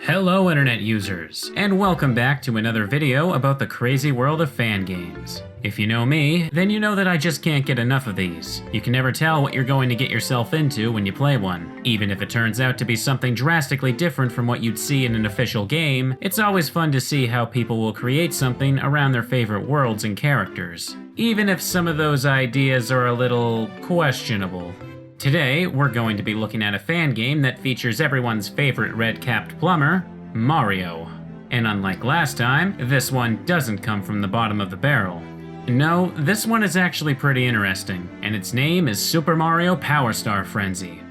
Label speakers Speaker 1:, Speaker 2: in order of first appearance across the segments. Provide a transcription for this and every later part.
Speaker 1: Hello internet users, and welcome back to another video about the crazy world of fan games. If you know me, then you know that I just can't get enough of these. You can never tell what you're going to get yourself into when you play one. Even if it turns out to be something drastically different from what you'd see in an official game, it's always fun to see how people will create something around their favorite worlds and characters, even if some of those ideas are a little questionable. Today, we're going to be looking at a fan game that features everyone's favorite red-capped plumber, Mario. And unlike last time, this one doesn't come from the bottom of the barrel. No, this one is actually pretty interesting, and its name is Super Mario Power Star Frenzy.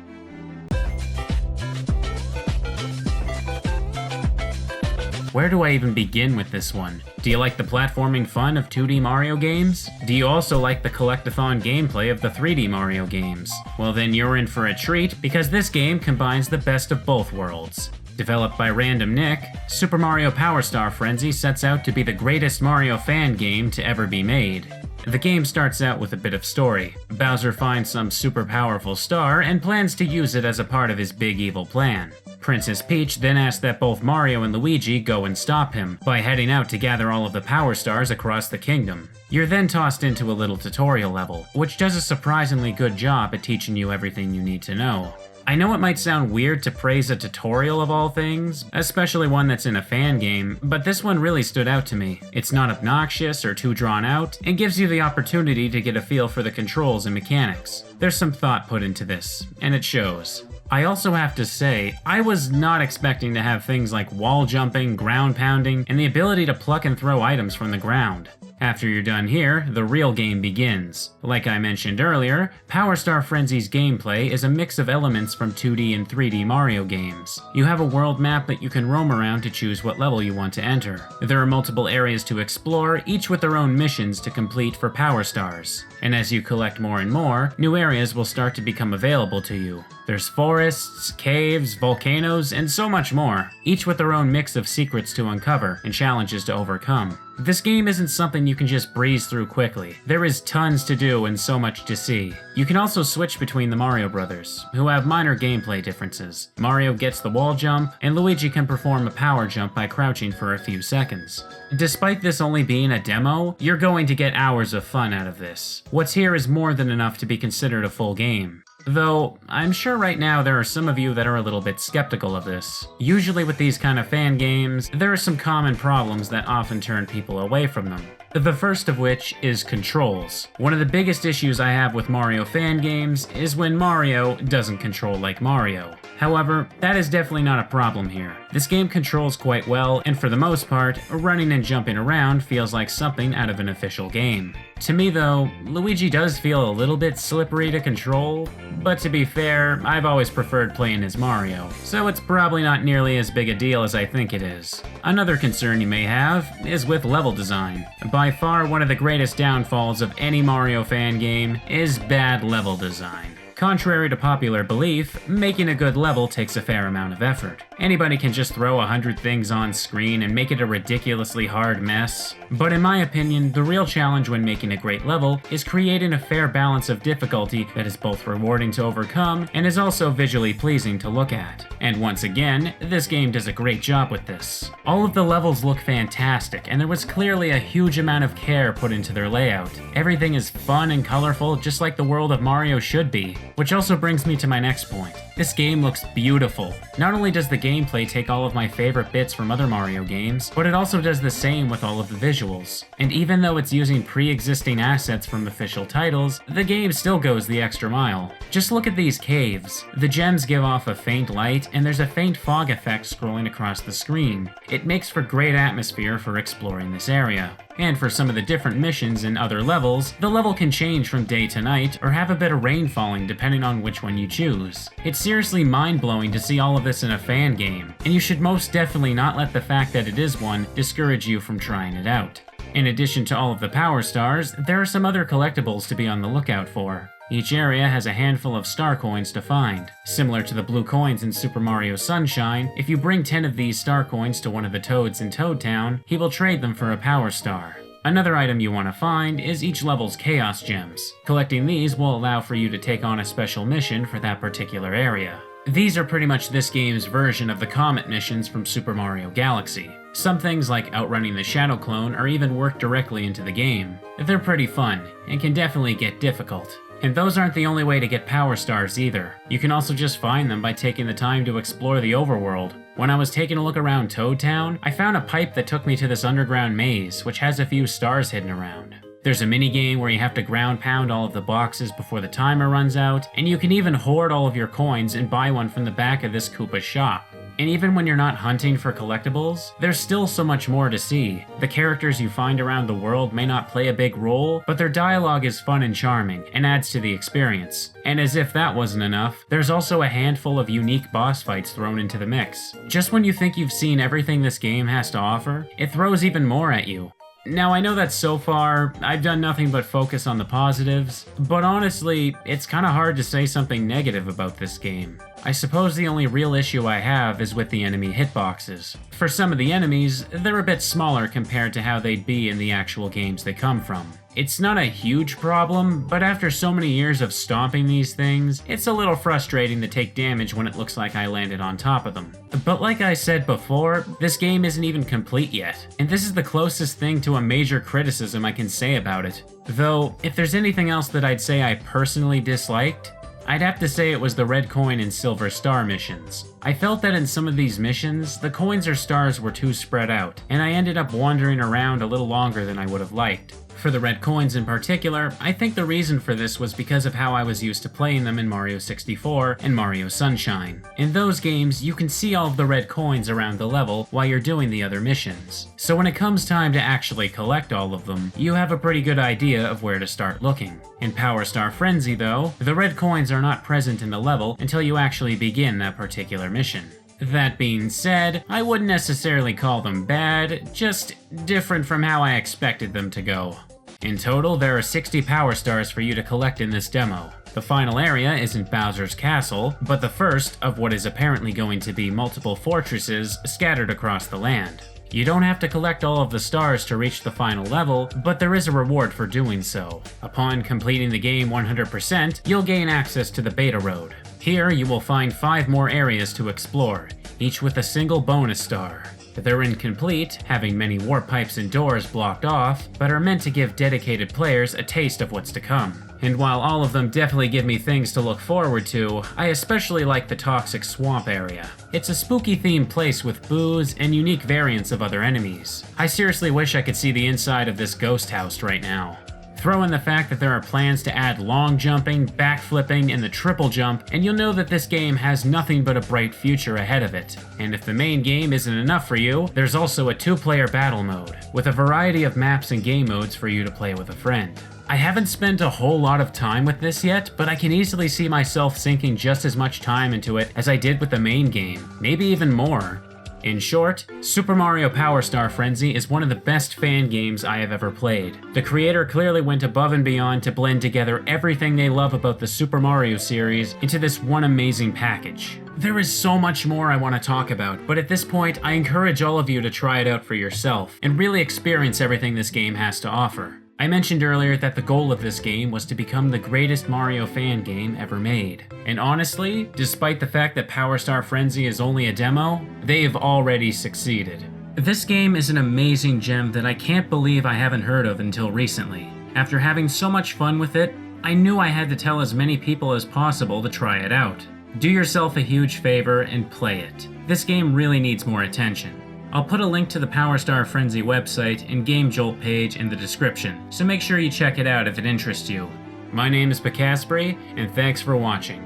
Speaker 1: Where do I even begin with this one? Do you like the platforming fun of 2D Mario games? Do you also like the collectathon gameplay of the 3D Mario games? Well then you're in for a treat, because this game combines the best of both worlds. Developed by Random Nick, Super Mario Power Star Frenzy sets out to be the greatest Mario fan game to ever be made. The game starts out with a bit of story. Bowser finds some super powerful star and plans to use it as a part of his big evil plan. Princess Peach then asks that both Mario and Luigi go and stop him by heading out to gather all of the power stars across the kingdom. You're then tossed into a little tutorial level, which does a surprisingly good job at teaching you everything you need to know. I know it might sound weird to praise a tutorial of all things, especially one that's in a fan game, but this one really stood out to me. It's not obnoxious or too drawn out, and gives you the opportunity to get a feel for the controls and mechanics. There's some thought put into this, and it shows. I also have to say, I was not expecting to have things like wall jumping, ground pounding, and the ability to pluck and throw items from the ground. After you're done here, the real game begins. Like I mentioned earlier, Power Star Frenzy's gameplay is a mix of elements from 2D and 3D Mario games. You have a world map that you can roam around to choose what level you want to enter. There are multiple areas to explore, each with their own missions to complete for Power Stars. And as you collect more and more, new areas will start to become available to you. There's forests, caves, volcanoes, and so much more, each with their own mix of secrets to uncover and challenges to overcome. This game isn't something you can just breeze through quickly. There is tons to do and so much to see. You can also switch between the Mario brothers, who have minor gameplay differences. Mario gets the wall jump, and Luigi can perform a power jump by crouching for a few seconds. Despite this only being a demo, you're going to get hours of fun out of this. What's here is more than enough to be considered a full game. Though, I'm sure right now there are some of you that are a little bit skeptical of this. Usually with these kind of fan games, there are some common problems that often turn people away from them. The first of which is controls. One of the biggest issues I have with Mario fan games is when Mario doesn't control like Mario. However, that is definitely not a problem here. This game controls quite well, and for the most part, running and jumping around feels like something out of an official game. To me though, Luigi does feel a little bit slippery to control, but to be fair, I've always preferred playing as Mario, so it's probably not nearly as big a deal as I think it is. Another concern you may have is with level design. By far one of the greatest downfalls of any Mario fan game is bad level design. Contrary to popular belief, making a good level takes a fair amount of effort. Anybody can just throw 100 things on screen and make it a ridiculously hard mess. But in my opinion, the real challenge when making a great level is creating a fair balance of difficulty that is both rewarding to overcome and is also visually pleasing to look at. And once again, this game does a great job with this. All of the levels look fantastic, and there was clearly a huge amount of care put into their layout. Everything is fun and colorful, just like the world of Mario should be. Which also brings me to my next point. This game looks beautiful. Not only does the gameplay take all of my favorite bits from other Mario games, but it also does the same with all of the visuals. And even though it's using pre-existing assets from official titles, the game still goes the extra mile. Just look at these caves. The gems give off a faint light, and there's a faint fog effect scrolling across the screen. It makes for great atmosphere for exploring this area. And for some of the different missions in other levels, the level can change from day to night or have a bit of rain falling depending on which one you choose. It's seriously mind-blowing to see all of this in a fan game, and you should most definitely not let the fact that it is one discourage you from trying it out. In addition to all of the power stars, there are some other collectibles to be on the lookout for. Each area has a handful of star coins to find. Similar to the blue coins in Super Mario Sunshine, if you bring 10 of these star coins to one of the Toads in Toad Town, he will trade them for a power star. Another item you want to find is each level's Chaos Gems. Collecting these will allow for you to take on a special mission for that particular area. These are pretty much this game's version of the Comet missions from Super Mario Galaxy. Some things like outrunning the Shadow Clone are even worked directly into the game. They're pretty fun, and can definitely get difficult. And those aren't the only way to get power stars either. You can also just find them by taking the time to explore the overworld. When I was taking a look around Toad Town, I found a pipe that took me to this underground maze, which has a few stars hidden around. There's a minigame where you have to ground pound all of the boxes before the timer runs out, and you can even hoard all of your coins and buy one from the back of this Koopa shop. And even when you're not hunting for collectibles, there's still so much more to see. The characters you find around the world may not play a big role, but their dialogue is fun and charming, and adds to the experience. And as if that wasn't enough, there's also a handful of unique boss fights thrown into the mix. Just when you think you've seen everything this game has to offer, it throws even more at you. Now, I know that so far, I've done nothing but focus on the positives, but honestly, it's kinda hard to say something negative about this game. I suppose the only real issue I have is with the enemy hitboxes. For some of the enemies, they're a bit smaller compared to how they'd be in the actual games they come from. It's not a huge problem, but after so many years of stomping these things, it's a little frustrating to take damage when it looks like I landed on top of them. But like I said before, this game isn't even complete yet, and this is the closest thing to a major criticism I can say about it. Though, if there's anything else that I'd say I personally disliked, I'd have to say it was the red coin and silver star missions. I felt that in some of these missions, the coins or stars were too spread out, and I ended up wandering around a little longer than I would have liked. For the red coins in particular, I think the reason for this was because of how I was used to playing them in Mario 64 and Mario Sunshine. In those games, you can see all of the red coins around the level while you're doing the other missions. So when it comes time to actually collect all of them, you have a pretty good idea of where to start looking. In Power Star Frenzy though, the red coins are not present in the level until you actually begin that particular mission. That being said, I wouldn't necessarily call them bad, just different from how I expected them to go. In total, there are 60 power stars for you to collect in this demo. The final area isn't Bowser's Castle, but the first of what is apparently going to be multiple fortresses scattered across the land. You don't have to collect all of the stars to reach the final level, but there is a reward for doing so. Upon completing the game 100%, you'll gain access to the Beta Road. Here, you will find 5 more areas to explore, each with a single bonus star. They're incomplete, having many warp pipes and doors blocked off, but are meant to give dedicated players a taste of what's to come. And while all of them definitely give me things to look forward to, I especially like the Toxic Swamp area. It's a spooky themed place with boos and unique variants of other enemies. I seriously wish I could see the inside of this ghost house right now. Throw in the fact that there are plans to add long jumping, backflipping, and the triple jump, and you'll know that this game has nothing but a bright future ahead of it. And if the main game isn't enough for you, there's also a 2-player battle mode, with a variety of maps and game modes for you to play with a friend. I haven't spent a whole lot of time with this yet, but I can easily see myself sinking just as much time into it as I did with the main game, maybe even more. In short, Super Mario Power Star Frenzy is one of the best fan games I have ever played. The creator clearly went above and beyond to blend together everything they love about the Super Mario series into this one amazing package. There is so much more I want to talk about, but at this point, I encourage all of you to try it out for yourself and really experience everything this game has to offer. I mentioned earlier that the goal of this game was to become the greatest Mario fan game ever made. And honestly, despite the fact that Power Star Frenzy is only a demo, they've already succeeded. This game is an amazing gem that I can't believe I haven't heard of until recently. After having so much fun with it, I knew I had to tell as many people as possible to try it out. Do yourself a huge favor and play it. This game really needs more attention. I'll put a link to the Power Star Frenzy website and Game Jolt page in the description, so make sure you check it out if it interests you. My name is Pikasprey, and thanks for watching.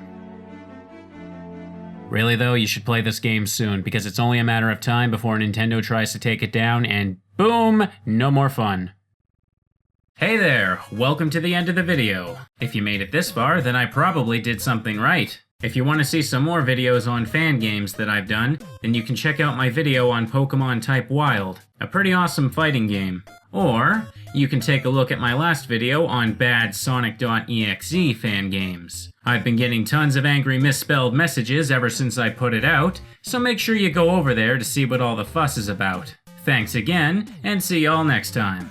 Speaker 1: Really though, you should play this game soon, because it's only a matter of time before Nintendo tries to take it down, and boom, no more fun. Hey there, welcome to the end of the video. If you made it this far, then I probably did something right. If you want to see some more videos on fan games that I've done, then you can check out my video on Pokemon Type Wild, a pretty awesome fighting game. Or, you can take a look at my last video on bad Sonic.exe fan games. I've been getting tons of angry misspelled messages ever since I put it out, so make sure you go over there to see what all the fuss is about. Thanks again, and see y'all next time.